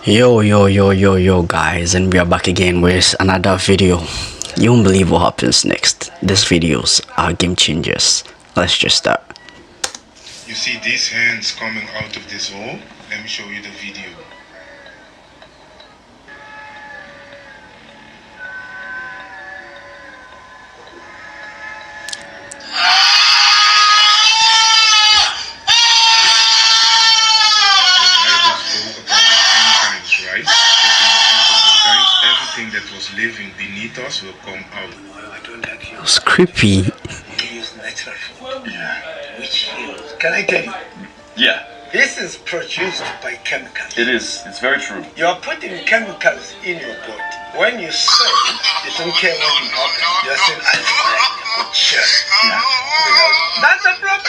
Yo guys, and we are back again with another video. You won't believe what happens next. These videos are game changers. Let's just start. You see these hands coming out of this hole? Let me show you the video. Everything that was living beneath us will come out. No, I don't like you. It was creepy. We use natural food, which heals. Can I tell you? Yeah, This is produced by chemicals. it is. It's very true. You are putting chemicals in your body. When you say, you don't care what will happen. You are saying, I like good shirt. That's a problem.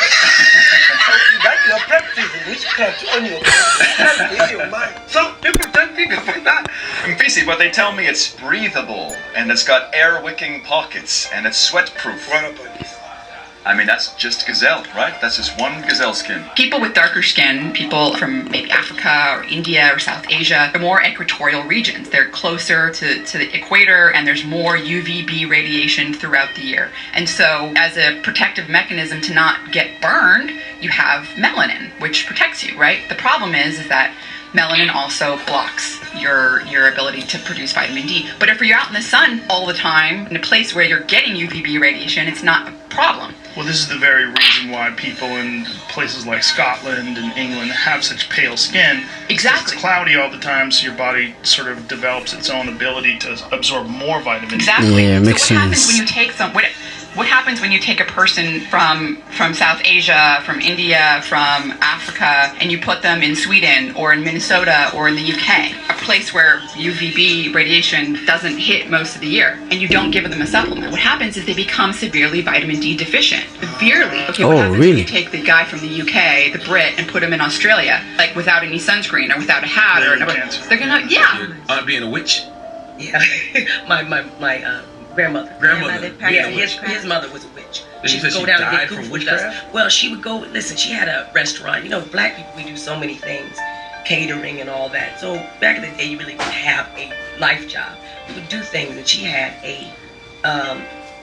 That you are practicing witchcraft on your body. In your mind. So people don't think about that. And Fisi, but they tell me it's breathable, and it's got air-wicking pockets, and it's sweat-proof. What about this? I mean, that's just gazelle, right? That's just one gazelle skin. People with darker skin, people from maybe Africa or India or South Asia, they're more equatorial regions. They're closer to the equator, and there's more UVB radiation throughout the year. And so as a protective mechanism to not get burned, you have melanin, which protects you, right? The problem is that melanin also blocks your ability to produce vitamin D. But if you're out in the sun all the time, in a place where you're getting UVB radiation, it's not a problem. Well, this is the very reason why people in places like Scotland and England have such pale skin. Exactly. It's cloudy all the time, so your body sort of develops its own ability to absorb more vitamin D. Exactly. Yeah, so makes what happens sense. when you take what happens when you take a person from South Asia, from India, from Africa, and you put them in Sweden or in Minnesota or in the UK, a place where UVB radiation doesn't hit most of the year, and you don't give them a supplement? What happens is they become severely vitamin D deficient. Severely. Okay, what Oh, happens really? when you take the guy from the UK, the Brit, and put him in Australia, like without any sunscreen or without a hat They're or gonna whatever? cancer. They're gonna, yeah. Aunt being a witch. Yeah, my grandmother. Grandmother. Yeah, his mother was a witch. And She you would said go she down and died get from goof with us. witchcraft? Well, she would go. Listen, she had a restaurant. You know, black people, we do so many things, catering and all that. So back in the day, you really didn't have a life job. We would do things, and she had a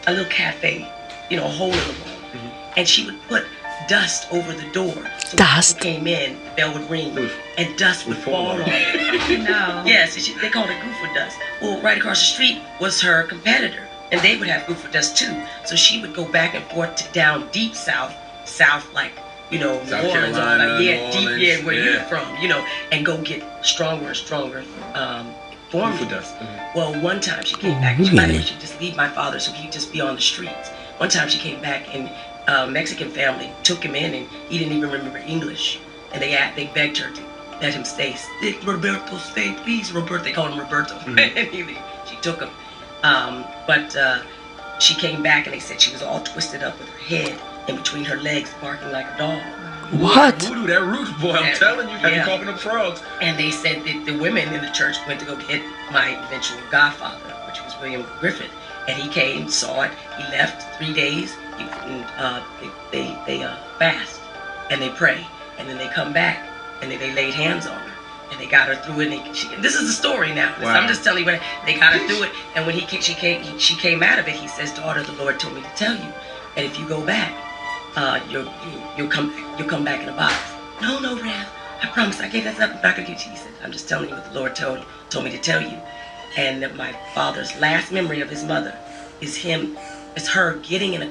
little cafe, a hole in the wall, and she would put dust over the door. So Dust? when people came in, the bell would ring, and dust would fall on it. No. Yes, they called it goofer dust. Well, right across the street was her competitor, and they would have goofer dust too. So she would go back and forth to down deep south like, New Orleans, all Carolina, that. Yeah, New deep, Orleans, where yeah. you're from, and go get stronger and stronger formula. Goofer dust. Well, one time she came back. Really? By the way, she'd just leave my father so he'd just be on the streets. One time she came back, and Mexican family took him in, and he didn't even remember English. And they begged her to let him stay. Roberto, stay, please, Roberto. They called him Roberto. And she took him. But she came back, and they said she was all twisted up with her head in between her legs, barking like a dog. What? Voodoo, that root boy, I'm telling you, got Yeah. me coughing up frogs. And they said that the women in the church went to go get my eventual godfather, which was William Griffith. And he came, saw it, he left 3 days. They fast and they pray, and then they come back and they laid hands on her and they got her through it. And this is the story now. Wow. I'm just telling you when they got her through it. And when she came out of it, he says, "Daughter, the Lord told me to tell you, and if you go back, you'll come back in a box." No, Rev, I promise. I gave that up. I'm not gonna get you. He said, "I'm just telling you what the Lord told me to tell you." And that my father's last memory of his mother is her getting in a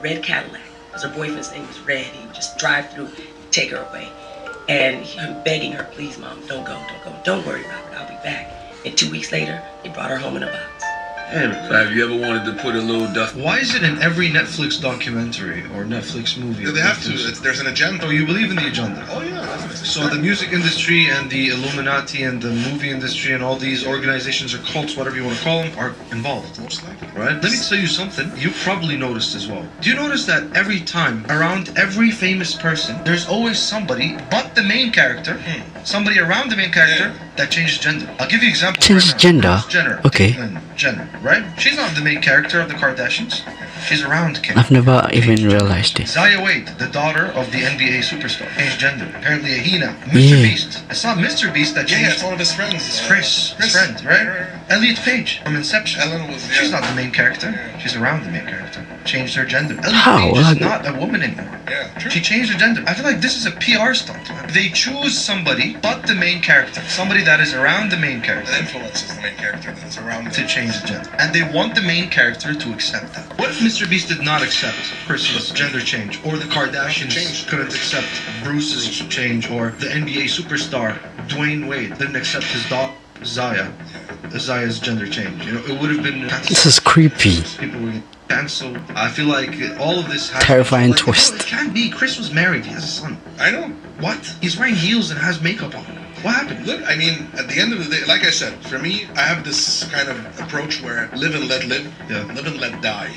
red Cadillac, because her boyfriend's name was Red. He would just drive through, take her away, and him begging her, "Please, Mom, don't go. Don't worry, Robert, I'll be back." And 2 weeks later, they brought her home in a box. So have you ever wanted to put a little dust? Why is it in every Netflix documentary or Netflix movie? They have to. There's an agenda. So you believe in the agenda? Oh yeah. So the music industry and the Illuminati and the movie industry and all these organizations or cults, whatever you want to call them, are involved. Most likely. Right? Let me tell you something you probably noticed as well. Do you notice that every time, around every famous person, there's always somebody but the main character, somebody around the main character, that changes gender. I'll give you an example. Changes gender? Jenner. Okay. Caitlyn Jenner, right? She's not the main character of the Kardashians. She's around Kim. I've never even realized it. Zaya Wade, the daughter of the NBA superstar, changed gender. Apparently, Ahina, Mr. Yeah. Beast. It's not Mr. Beast that changed. Yeah, it's one of his friends. It's Chris, his friend, right? Elliot Page from Inception. Ellen was. She's not the main character. She's around the main character. Changed her gender. Elliot How? Page is Like- not a woman anymore. Yeah, true. She changed her gender. I feel like this is a PR stunt. They choose somebody but the main character, somebody that is around the main character, That influences the main character that is around to change the gender. And they want the main character to accept that. What if Mr. Beast did not accept Percy's gender change, or the Kardashians couldn't accept Bruce's change, or the NBA superstar Dwayne Wade didn't accept his daughter Zaya's gender change? You know, it would have been This is creepy. people were cancelled. I feel like all of this has Terrifying like, twist. No, it can't be. Chris was married. He has a son. I know. What? He's wearing heels and has makeup on. What happened? Look, I mean, at the end of the day, like I said, for me, I have this kind of approach where live and let live, live and let die.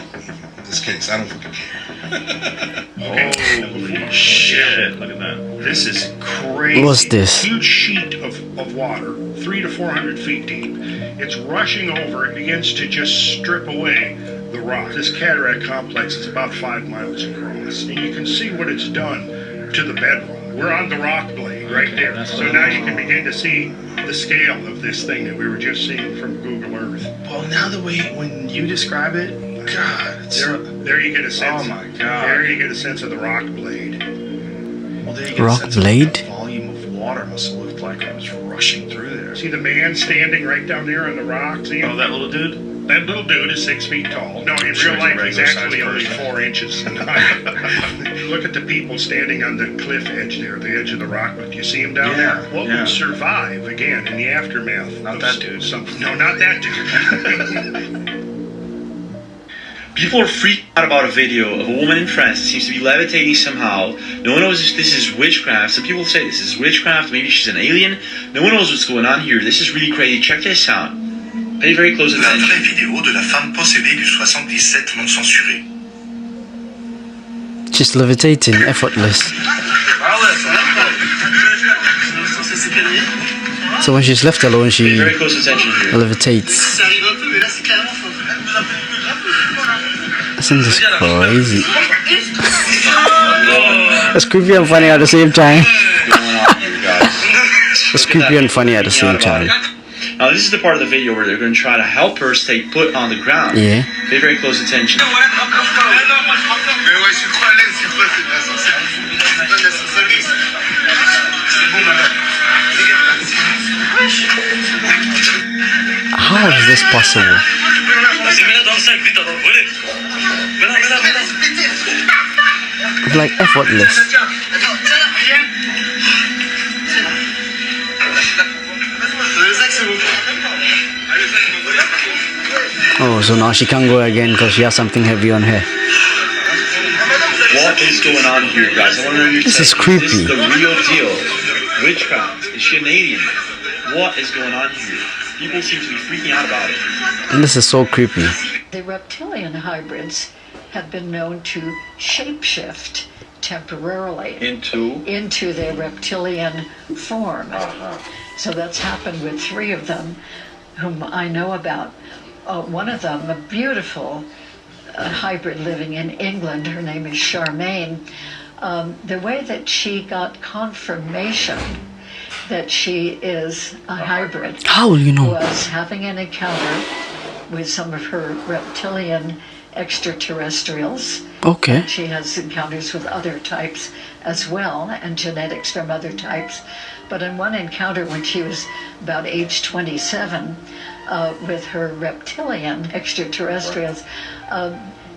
In this case, I don't fucking care. Holy shit! Look at that. This is crazy. What's this? Huge sheet of water, 300 to 400 feet deep. It's rushing over. It begins to just strip away the rock. This cataract complex is about 5 miles across, and you can see what it's done to the bedrock. We're on the rock blade right there. So now you can begin to see the scale of this thing that we were just seeing from Google Earth. Well, now the way when you describe it, God, it's There you get a sense. Oh my God. There you get a sense of the rock blade. well, there you get Rock a sense of blade? what the volume of water must have looked like when it was rushing through there. See the man standing right down there on the rock? See him? Oh, that little dude? That little dude is 6 feet tall. No, in Sure, real he's a life, he's regular-sized actually only person. 4 inches in height. Look at the people standing on the cliff edge there, the edge of the rock. Do you see him down Yeah, there? What yeah. would survive, again, in the aftermath? Not of that dude. No, not that dude. People are freaked out about a video of a woman in France that seems to be levitating somehow. No one knows if this is witchcraft. Some people say this is witchcraft. Maybe she's an alien. No one knows what's going on here. This is really crazy. Check this out. Pay very close La vraie attention. vidéo de la femme possédée du 77 non censurée. She's levitating, effortless. So when she's left alone, Pay she very close attention here. levitates. Isn't this crazy? It's creepy and funny at the same time. What's going on here, guys? It's creepy and funny at the same time. Now this is the part of the video where they're going to try to help her stay put on the ground. Yeah. Pay very close attention. Mais ouais, je suis trop à l'aise, c'est quoi cette ascenseur? C'est pas de l'ascensoriste. C'est bon, madame. How is this possible? It's like effortless. Oh, so now she can't go again because she has something heavy on her. What is going on here, guys? I want to know your This is take. creepy. Is this the real deal? Witchcraft? Is she an alien? What is going on here? People seem to be freaking out about it. And this is so creepy. The reptilian hybrids have been known to shapeshift temporarily into their reptilian form. So that's happened with 3 of them whom I know about. One of them, a beautiful hybrid living in England, her name is Charmaine. The way that she got confirmation that she is a hybrid How will you know? was having an encounter with some of her reptilian extraterrestrials. Okay. She has encounters with other types as well, and genetics from other types. But in one encounter when she was about age 27 with her reptilian extraterrestrials,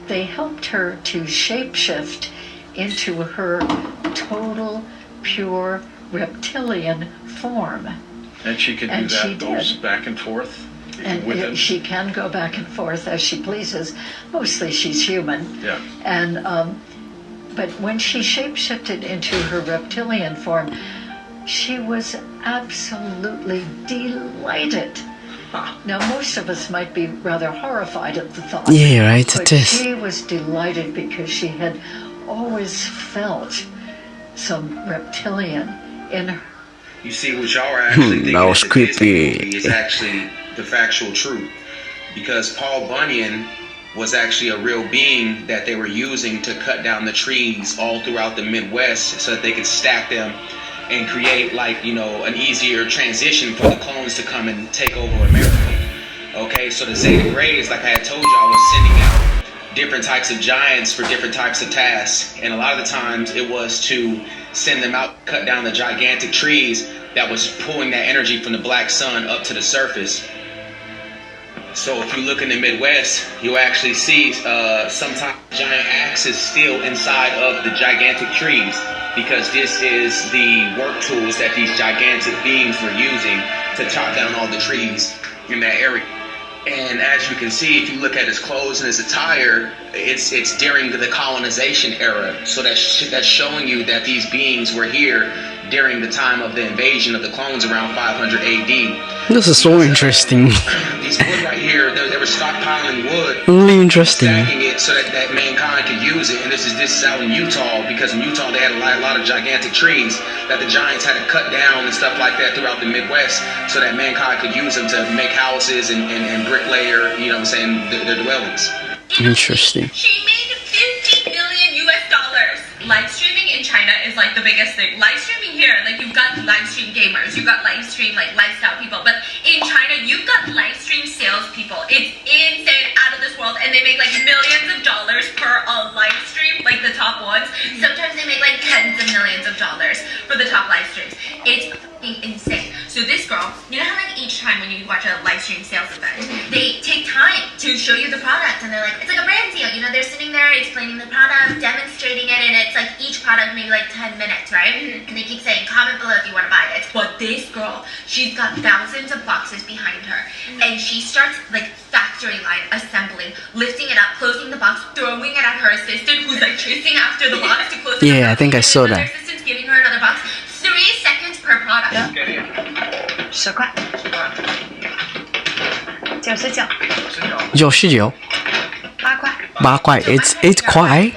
they helped her to shapeshift into her total, pure reptilian form. And she can And do she that, goes did. back and forth with And him. she can go back and forth as she pleases. Mostly she's human. Yeah. And but when she shapeshifted into her reptilian form, she was absolutely delighted. Now, most of us might be rather horrified at the thought. Yeah, right, But it is. she was delighted because she had always felt some reptilian in You see, what y'all are actually thinking that was is a Disney creepy. movie is actually the factual truth. Because Paul Bunyan was actually a real being that they were using to cut down the trees all throughout the Midwest so that they could stack them and create, like, you know, an easier transition for the clones to come and take over America. Okay, so the Zeta Greys, like I had told y'all, was sending out different types of giants for different types of tasks. And a lot of the times it was to send them out, cut down the gigantic trees that was pulling that energy from the black sun up to the surface. So if you look in the Midwest, you'll actually see sometimes giant axes still inside of the gigantic trees, because this is the work tools that these gigantic beings were using to chop down all the trees in that area. And as you can see, if you look at his clothes and his attire, it's during the colonization era. So that's showing you that these beings were here during the time of the invasion of the clones around 500 AD. This is so interesting. These wood right here, they were stockpiling wood, Really interesting. stacking it so that mankind could use it. And this is out in Utah, because in Utah they had a lot of gigantic trees that the giants had to cut down and stuff like that throughout the Midwest, so that mankind could use them to make houses and bricklayer, you know what I'm saying, their dwellings. Interesting. She made $50 million US. Live streaming in China is like the biggest thing. Live streaming here, like you've got live stream gamers, you've got live stream like lifestyle people, but in China you've got live stream sales people. It's insane, out of this world, and they make like millions of dollars per a live stream, like the top ones. Sometimes they make like tens of millions of dollars for the top live streams. It's fucking insane. So this girl, you know how like each time when you watch a live stream sales event, they take time to show you the product, and they're like, it's like a brand deal, you know, they're sitting there explaining the product, demonstrating it, and it's like each product maybe like 10 minutes, right? And they keep saying, comment below if you want to buy it. But this girl, she's got thousands of boxes behind her, and she starts like factory line assembling, lifting it up, closing the box, throwing it at her assistant, who's like chasing after the box to close it. Yeah, I think I saw that. Assistant's giving her another box. 3 seconds per product. 10块，99， 99 8块。 8块 it's 8块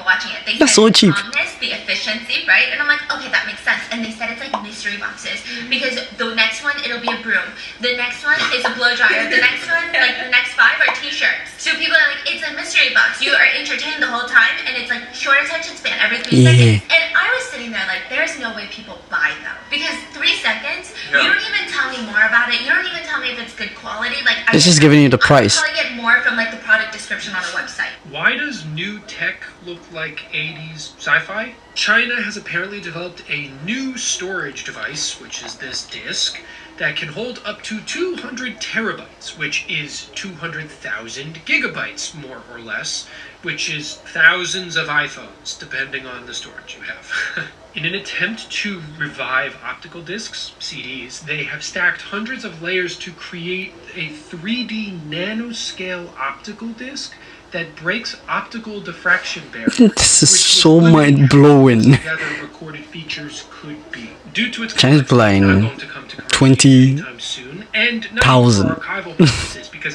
That's so cheap. The efficiency, right? And I'm like, okay, that makes sense. And they said it's like mystery boxes, because the next one it'll be a broom, the next one is a blow dryer, the next one, like the next 5 are t-shirts. So people are like, it's a mystery box. You are entertained the whole time, and it's like short attention span every 3 seconds. And I was sitting there like, there's no way people buy them, because 3 seconds, you don't even tell me more about it. You don't even tell me if it's good quality. Like It's just giving you the price. I'm probably get more from like the product description on a website. Why does new tech look like 80s sci-fi? China has apparently developed a new storage device, which is this disk, that can hold up to 200 terabytes, which is 200,000 gigabytes, more or less, which is thousands of iPhones, depending on the storage you have. In an attempt to revive optical discs, CDs, they have stacked hundreds of layers to create a 3D nanoscale optical disc that breaks optical diffraction barriers. This is so mind-blowing. Recorded features could be. Due to its China's playing 20,000.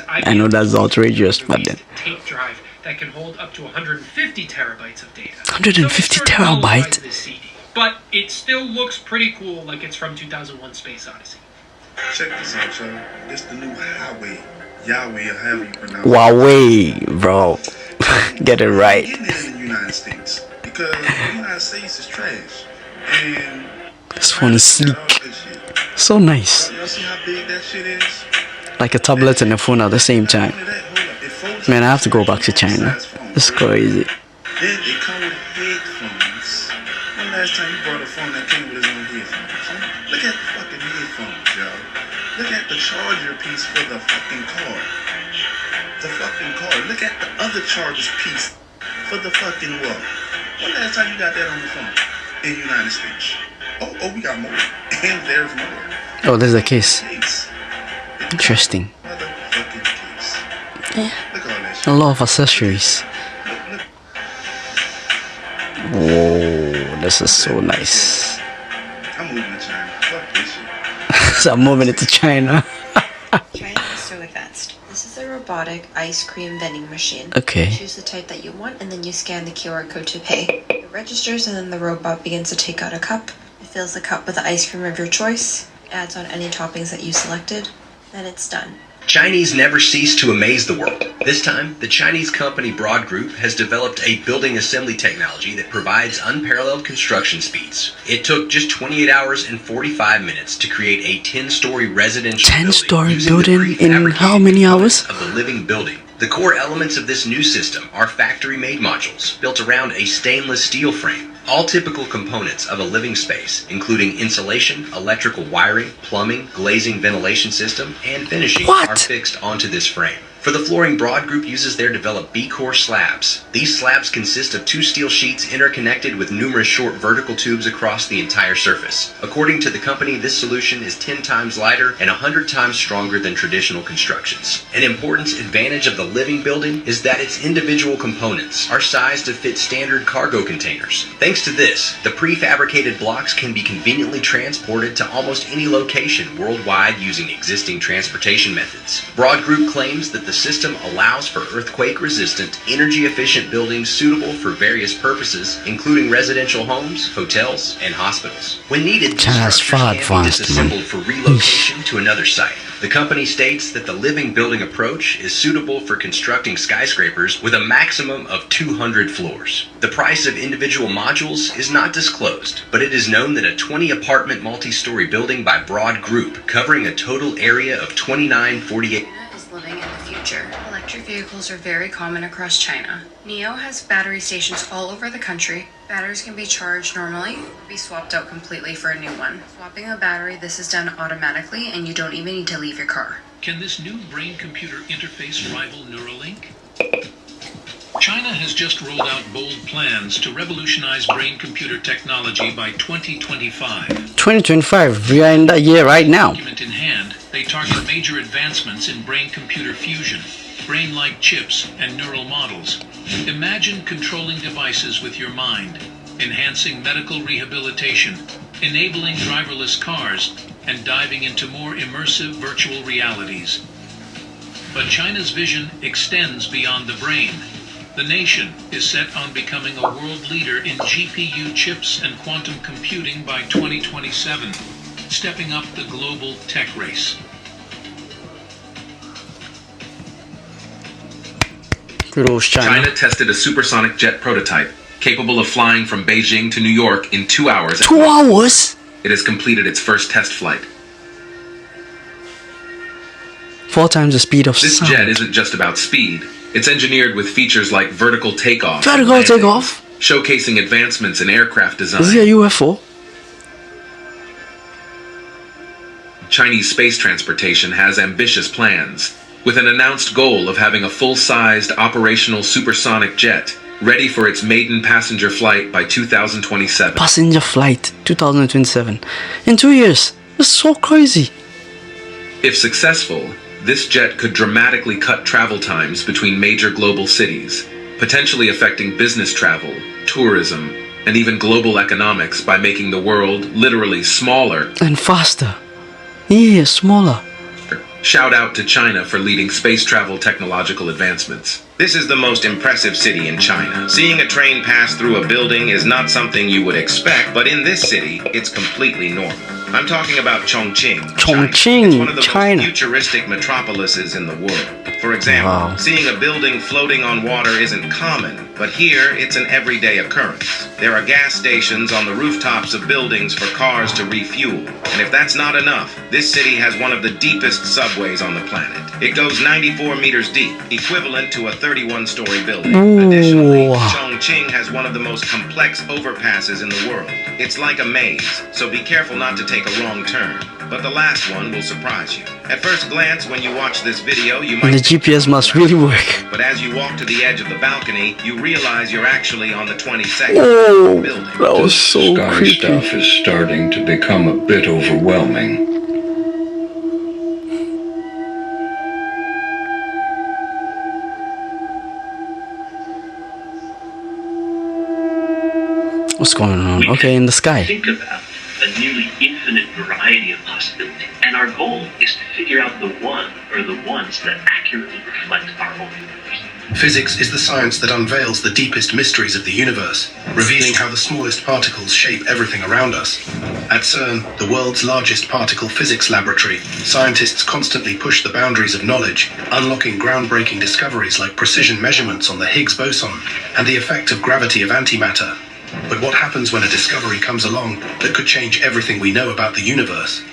I know that's outrageous, but then tape drive that can hold up to 150 terabytes of data. 150 terabytes. But it still looks pretty cool, like it's from 2001: Space Odyssey. Check this out, y'all. This the new highway. Yahweh, or however you pronounce it. Huawei, bro. Get it right. Getting it in the United States, because the United States is trash. And This one is sleek. So nice. y'all see how big that shit is? Like a tablet and a phone at the same time. Man, I have to go back to China. It's crazy. Then it come with headphones. When last time you bought a phone that came with its own headphones? Huh? Look at the fucking headphones, y'all. Look at the charger piece for the fucking car. The fucking car. Look at the other charger piece for the fucking wall. When last time you got that on the phone? In the United States. Oh, we got more. And there's more. Oh, there's a case. Interesting. Motherfucking case. Look at all that shit. A lot of accessories. Whoa, this is so nice. I'm moving to China. Fuck this shit. So I'm moving it to China. China is so advanced. This is a robotic ice cream vending machine. Okay. Choose the type that you want, and then you scan the QR code to pay. It registers, and then the robot begins to take out a cup. It fills the cup with the ice cream of your choice. adds on any toppings that you selected, then it's done. Chinese never cease to amaze the world. This time, the Chinese company Broad Group has developed a building assembly technology that provides unparalleled construction speeds. It took just 28 hours and 45 minutes to create a 10-story residential 10-story building in how many hours? Of the living building. The core elements of this new system are factory-made modules built around a stainless steel frame. All typical components of a living space, including insulation, electrical wiring, plumbing, glazing, ventilation system, and finishing, are fixed onto this frame. For the flooring, Broad Group uses their developed B-Core slabs. These slabs consist of 2 steel sheets interconnected with numerous short vertical tubes across the entire surface. According to the company, this solution is 10 times lighter and 100 times stronger than traditional constructions. An important advantage of the living building is that its individual components are sized to fit standard cargo containers. Thanks to this, the prefabricated blocks can be conveniently transported to almost any location worldwide using existing transportation methods. Broad Group claims that the system allows for earthquake-resistant, energy-efficient buildings suitable for various purposes, including residential homes, hotels, and hospitals. When needed, China's far advanced, disassembled for relocation to another site. The company states that the living building approach is suitable for constructing skyscrapers with a maximum of 200 floors. The price of individual modules is not disclosed, but it is known that a 20-apartment multi-story building by Broad Group, covering a total area of 2948 living in the future. Electric vehicles are very common across China. NIO has battery stations all over the country. Batteries can be charged normally or be swapped out completely for a new one. Swapping a battery, this is done automatically and you don't even need to leave your car. Can this new brain-computer interface rival Neuralink? China has just rolled out bold plans to revolutionize brain-computer technology by 2025. 2025, we are in that year right now. Document in hand, they target major advancements in brain-computer fusion, brain-like chips, and neural models. Imagine controlling devices with your mind, enhancing medical rehabilitation, enabling driverless cars, and diving into more immersive virtual realities. But China's vision extends beyond the brain. The nation is set on becoming a world leader in GPU chips and quantum computing by 2027, stepping up the global tech race. Good old China. China tested a supersonic jet prototype capable of flying from Beijing to New York in 2 hours. 2 hours? It has completed its first test flight. 4 times the speed of This sound. jet isn't just about speed. It's engineered with features like vertical takeoff, Vertical takeoff? showcasing advancements in aircraft design. Is it a UFO? Chinese space transportation has ambitious plans, with an announced goal of having a full-sized operational supersonic jet ready for its maiden passenger flight by 2027. Passenger flight, 2027. In 2 years. That's so crazy. If successful, this jet could dramatically cut travel times between major global cities, potentially affecting business travel, tourism, and even global economics by making the world literally smaller and faster. Yeah, smaller. Shout out to China for leading space travel technological advancements. This is the most impressive city in China. Seeing a train pass through a building is not something you would expect, but in this city, it's completely normal. I'm talking about Chongqing, Chongqing, It's one of the China. most futuristic metropolises in the world. For example, seeing a building floating on water isn't common, but here it's an everyday occurrence. There are gas stations on the rooftops of buildings for cars to refuel. And if that's not enough, this city has one of the deepest subways on the planet. It goes 94 meters deep, equivalent to a 31-story building. Additionally, Chongqing has one of the most complex overpasses in the world. It's like a maze, so be careful not to take a wrong turn. But the last one will surprise you. At first glance, when you watch this video, you might The GPS must really work. but as you walk to the edge of the balcony, you realize you're actually on the 22nd Oh, building. that was so Sky creepy. stuff is starting to become a bit overwhelming. What's going on? Okay, in the sky. Think about a nearly infinite variety of possibilities, and our goal is to figure out the one or the ones that accurately reflect our own universe. Physics is the science that unveils the deepest mysteries of the universe, revealing how the smallest particles shape everything around us. At CERN, the world's largest particle physics laboratory, scientists constantly push the boundaries of knowledge, unlocking groundbreaking discoveries like precision measurements on the Higgs boson and the effect of gravity of antimatter. But what happens when a discovery comes along that could change everything we know about the universe?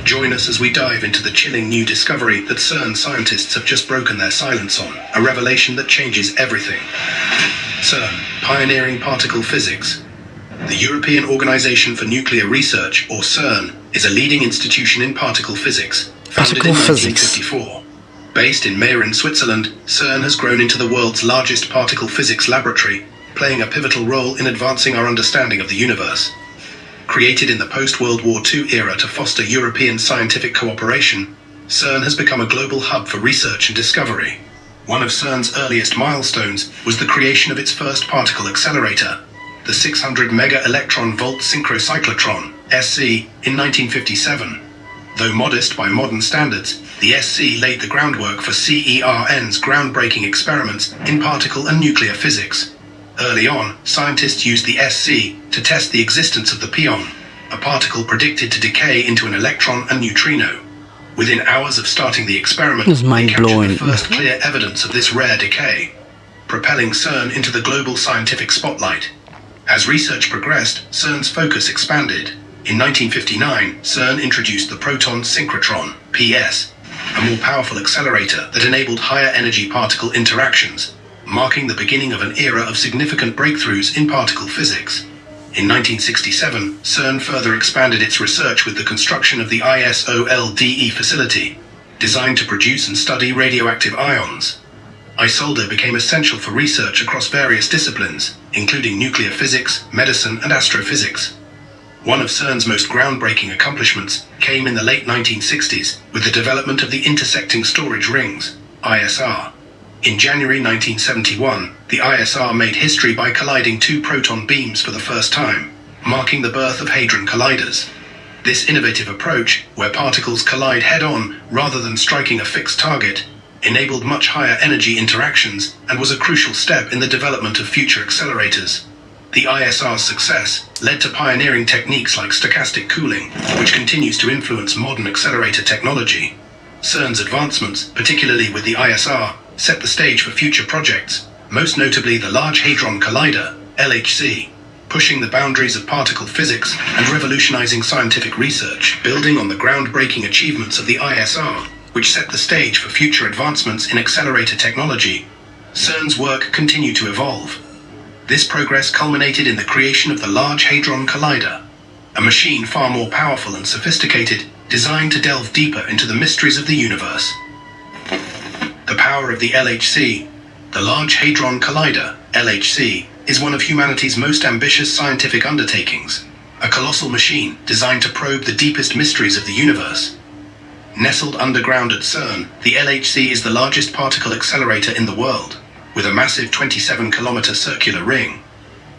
Join us as we dive into the chilling new discovery that CERN scientists have just broken their silence on, a revelation that changes everything. CERN, pioneering particle physics. The European Organization for Nuclear Research, or CERN, is a leading institution in particle physics, founded in 1954. Based in Meyrin, Switzerland, CERN has grown into the world's largest particle physics laboratory, playing a pivotal role in advancing our understanding of the universe. Created in the post-World War II era to foster European scientific cooperation, CERN has become a global hub for research and discovery. One of CERN's earliest milestones was the creation of its first particle accelerator, the 600 mega-electron-volt synchrocyclotron, SC, in 1957. Though modest by modern standards, the SC laid the groundwork for CERN's groundbreaking experiments in particle and nuclear physics. Early on, scientists used the SC to test the existence of the pion, a particle predicted to decay into an electron and neutrino. Within hours of starting the experiment, they captured the first clear evidence of this rare decay, propelling CERN into the global scientific spotlight. As research progressed, CERN's focus expanded. In 1959, CERN introduced the proton synchrotron, PS, a more powerful accelerator that enabled higher energy particle interactions, marking the beginning of an era of significant breakthroughs in particle physics. In 1967, CERN further expanded its research with the construction of the ISOLDE facility, designed to produce and study radioactive ions. ISOLDE became essential for research across various disciplines, including nuclear physics, medicine, and astrophysics. One of CERN's most groundbreaking accomplishments came in the late 1960s with the development of the intersecting storage rings, ISR. In January 1971, the ISR made history by colliding two proton beams for the first time, marking the birth of hadron colliders. This innovative approach, where particles collide head-on rather than striking a fixed target, enabled much higher energy interactions and was a crucial step in the development of future accelerators. The ISR's success led to pioneering techniques like stochastic cooling, which continues to influence modern accelerator technology. CERN's advancements, particularly with the ISR, set the stage for future projects, most notably the Large Hadron Collider, LHC, pushing the boundaries of particle physics and revolutionizing scientific research. Building on the groundbreaking achievements of the ISR, which set the stage for future advancements in accelerator technology, CERN's work continued to evolve. This progress culminated in the creation of the Large Hadron Collider, a machine far more powerful and sophisticated, designed to delve deeper into the mysteries of the universe. The power of the LHC, the Large Hadron Collider, LHC, is one of humanity's most ambitious scientific undertakings, a colossal machine designed to probe the deepest mysteries of the universe. Nestled underground at CERN, the LHC is the largest particle accelerator in the world, with a massive 27-kilometer circular ring.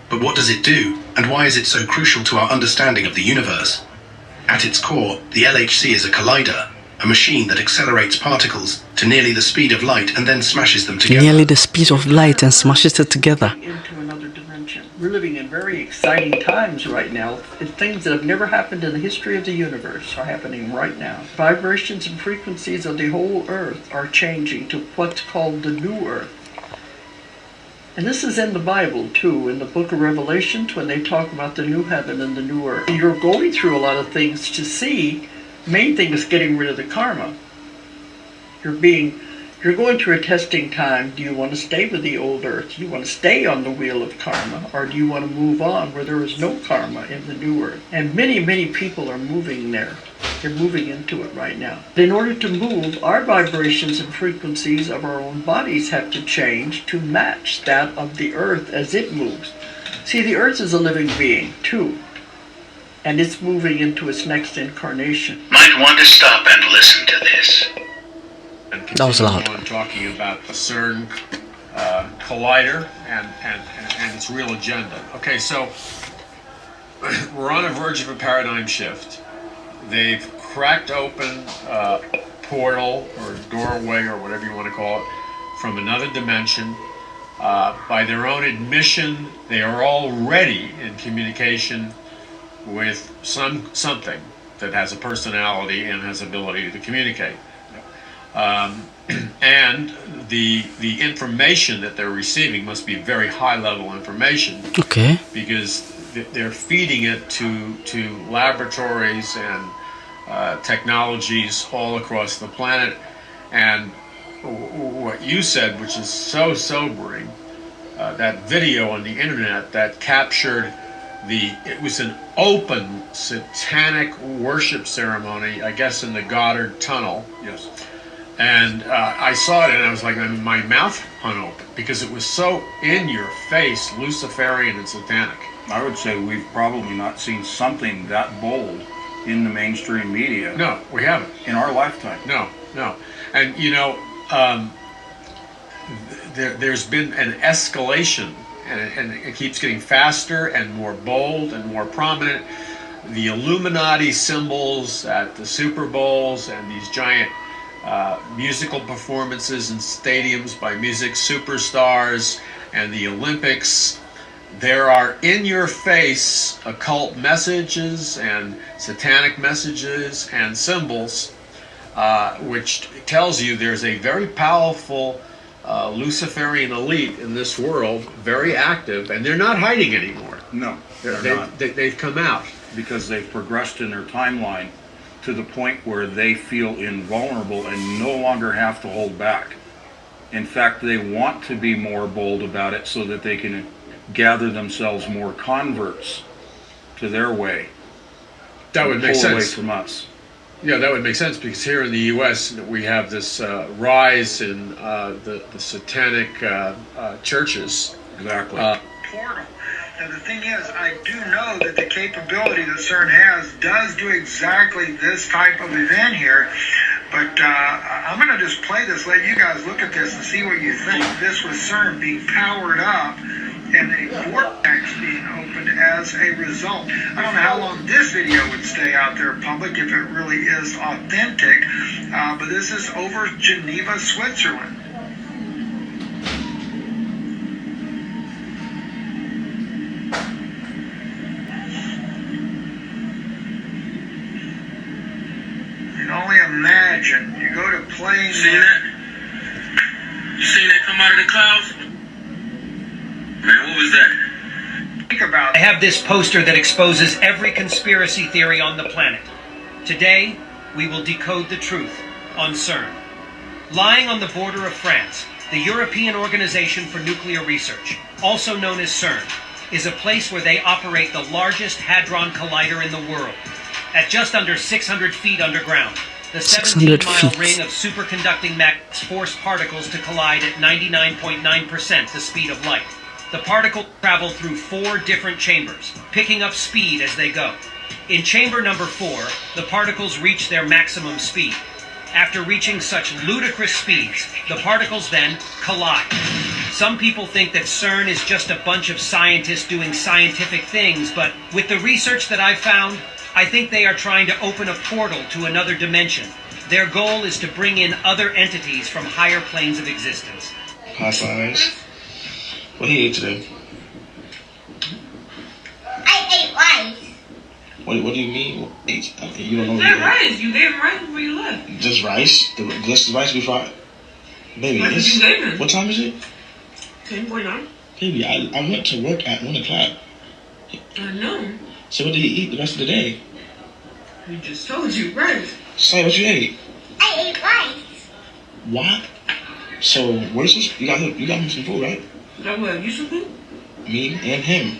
But what does it do, and why is it so crucial to our understanding of the universe? At its core, the LHC is a collider, a machine that accelerates particles to nearly the speed of light and then smashes them together. Nearly the speed of light and smashes it together. Into another dimension. We're living in very exciting times right now. Things that have never happened in the history of the universe are happening right now. Vibrations and frequencies of the whole Earth are changing to what's called the New Earth. And this is in the Bible too, in the book of Revelations, when they talk about the new heaven and the new earth. You're going through a lot of things to see. Main thing is getting rid of the karma. You're going through a testing time. Do you want to stay with the old earth? Do you want to stay on the wheel of karma? Or do you want to move on where there is no karma in the new earth? And many, many people are moving there. They're moving into it right now. In order to move, our vibrations and frequencies of our own bodies have to change to match that of the earth as it moves. See, the earth is a living being too, and it's moving into its next incarnation. Might want to stop and listen to this. That was loud. Talking about the CERN collider and its real agenda. Okay, so we're on the verge of a paradigm shift. They've cracked open a portal or doorway or whatever you want to call it from another dimension. By their own admission, they are already in communication with something that has a personality and has ability to communicate. And the information that they're receiving must be very high-level information. Okay. Because they're feeding it to laboratories and technologies all across the planet. And what you said, which is so sobering, that video on the internet that captured it was an open satanic worship ceremony, I guess in the Goddard Tunnel. Yes. And I saw it and I was like, my mouth hung open because it was so in your face, Luciferian and satanic. I would say we've probably not seen something that bold in the mainstream media. No, we haven't. In our lifetime. No. And you know, there's been an escalation, and it keeps getting faster and more bold and more prominent. The Illuminati symbols at the Super Bowls and these giant musical performances in stadiums by music superstars and the Olympics. There are in-your-face occult messages and satanic messages and symbols, which tells you there's a very powerful Luciferian elite in this world, very active, and they're not hiding anymore. No, they're not. They've come out. Because they've progressed in their timeline to the point where they feel invulnerable and no longer have to hold back. In fact, they want to be more bold about it so that they can gather themselves more converts to their way. That would make sense. Away sense from us. Yeah, that would make sense because here in the U.S. we have this rise in the satanic churches. Exactly. Portal. And the thing is, I do know that the capability that CERN has does do exactly this type of event here. But I'm going to just play this, let you guys look at this and see what you think. This was CERN being powered up and a vortex being opened as a result. I don't know how long this video would stay out there public if it really is authentic, but this is over Geneva, Switzerland. You can only imagine. You go to playing. Seen that? You seen that come out of the clouds? Man, what was that? Think about it. I have this poster that exposes every conspiracy theory on the planet. Today, we will decode the truth on CERN. Lying on the border of France, the European Organization for Nuclear Research, also known as CERN, is a place where they operate the largest hadron collider in the world. At just under 600 feet underground, the 17-mile ring of superconducting mass forced particles to collide at 99.9% the speed of light. The particles travel through 4 different chambers, picking up speed as they go. In chamber number 4, the particles reach their maximum speed. After reaching such ludicrous speeds, the particles then collide. Some people think that CERN is just a bunch of scientists doing scientific things, but with the research that I've found, I think they are trying to open a portal to another dimension. Their goal is to bring in other entities from higher planes of existence. Hi, Science. What he ate today? I ate rice. What do you mean? You don't know what That you ate? rice. You gave him rice before you left. Just rice? Just the rice before Baby, What did you gave him? what time is it? 10:49. Baby, I went to work at 1 o'clock. I know. So what did you eat the rest of the day? He just told you rice. Say what you ate. I ate rice. What? So where's this? You got him some food, right? That what? You some food? Me and him.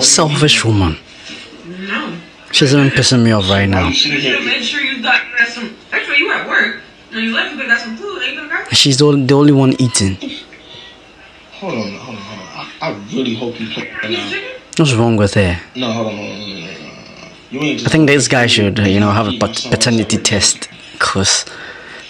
Selfish woman. No. She's even pissing me off right now. You should make sure you got some. Actually, you at work. When you left, you could have got some food. Ain't you gonna go? She's the only one eating. Hold on. I really hope you play right now. What's wrong with her? No, hold on. You ain't I think this guy should, have a paternity test, cause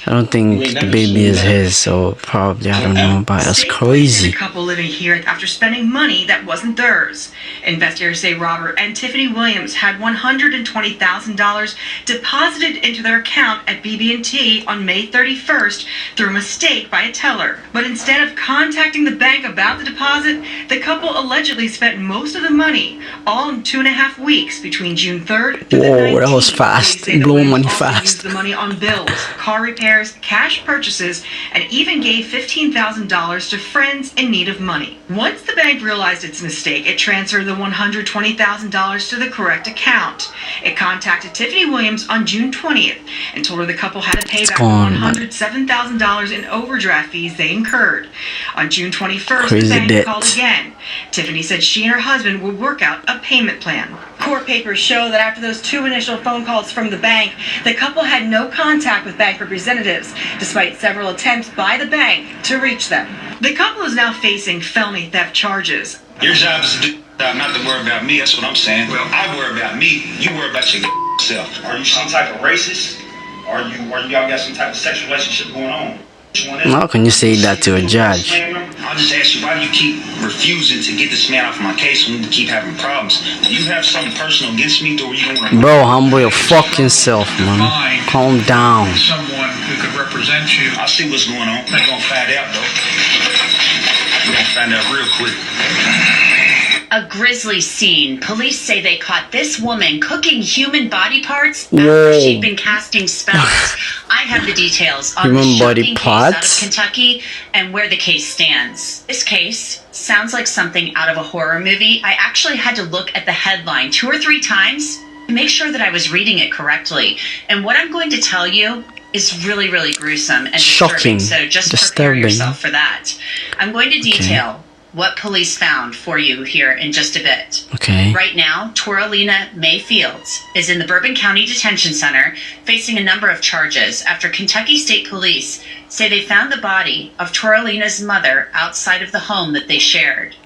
I don't think the baby is his, so probably, I don't know, but that's crazy. A couple living here after spending money that wasn't theirs. Investigators say Robert and Tiffany Williams had $120,000 deposited into their account at BB&T on May 31st through a mistake by a teller. But instead of contacting the bank about the deposit, the couple allegedly spent most of the money, all in 2.5 weeks between June 3rd through the 19th. Whoa, that was fast. Blowing money fast. Used the money on bills, car repairs, cash purchases, and even gave $15,000 to friends in need of money. Once the bank realized its mistake, it transferred the $120,000 to the correct account. It contacted Tiffany Williams on June 20th and told her the couple had to pay back $107,000 in overdraft fees they incurred. On June 21st, the bank called again. Tiffany said she and her husband would work out a payment plan. Court papers show that after those 2 initial phone calls from the bank, the couple had no contact with bank representatives, despite several attempts by the bank to reach them. The couple is now facing felony theft charges. Your job is to do not to worry about me, that's what I'm saying. Well, I worry about me, you worry about your self. Are you some type of racist? Or y'all got some type of sexual relationship going on? How can you say that to a judge? I'll just ask you, why do you keep refusing to get this man off my case when we keep having problems? Do you have something personal against me, or you don't want to... Bro, humble your fucking self, man. Calm down. Someone who could represent you. I'll see what's going on. We're gonna find out, though. We're gonna find out real quick. A grisly scene. Police say they caught this woman cooking human body parts after Whoa. she'd been casting spells. I have the details on Human the body shocking case parts? out of Kentucky and where the case stands. This case sounds like something out of a horror movie. I actually had to look at the headline 2 or 3 times to make sure that I was reading it correctly. And what I'm going to tell you is really, really gruesome and Shocking. disturbing. So just prepare yourself for that. I'm going to detail what police found for you here in just a bit. Okay. Right now, Toralina May Fields is in the Bourbon County Detention Center facing a number of charges after Kentucky State Police say they found the body of Toralina's mother outside of the home that they shared.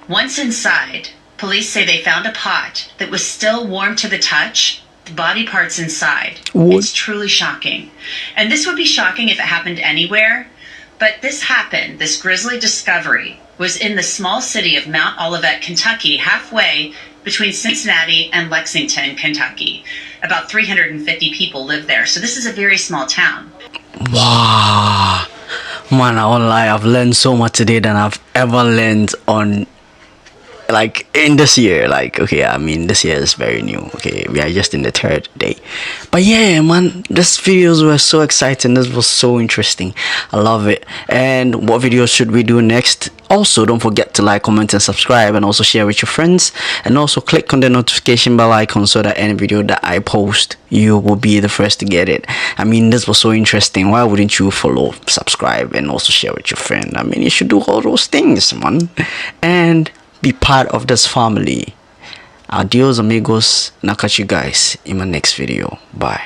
Once inside, police say they found a pot that was still warm to the touch, the body parts inside. What? It's truly shocking. And this would be shocking if it happened anywhere, but this happened, this grisly discovery, was in the small city of Mount Olivet, Kentucky, halfway between Cincinnati and Lexington, Kentucky. About 350 people live there, so this is a very small town. Wow. Man, I won't lie, I've learned so much today than I've ever learned on, like, in this year. Like, okay, I mean, this year is very new. Okay, we are just in the 3rd day. But yeah, man, these videos were so exciting. This was so interesting. I love it. And what videos should we do next? Also, don't forget to like, comment, and subscribe, and also share with your friends. And also click on the notification bell icon so that any video that I post, you will be the first to get it. I mean, this was so interesting. Why wouldn't you follow, subscribe, and also share with your friend? I mean, you should do all those things, man. And be part of this family. Adios, amigos. And I'll catch you guys in my next video. Bye.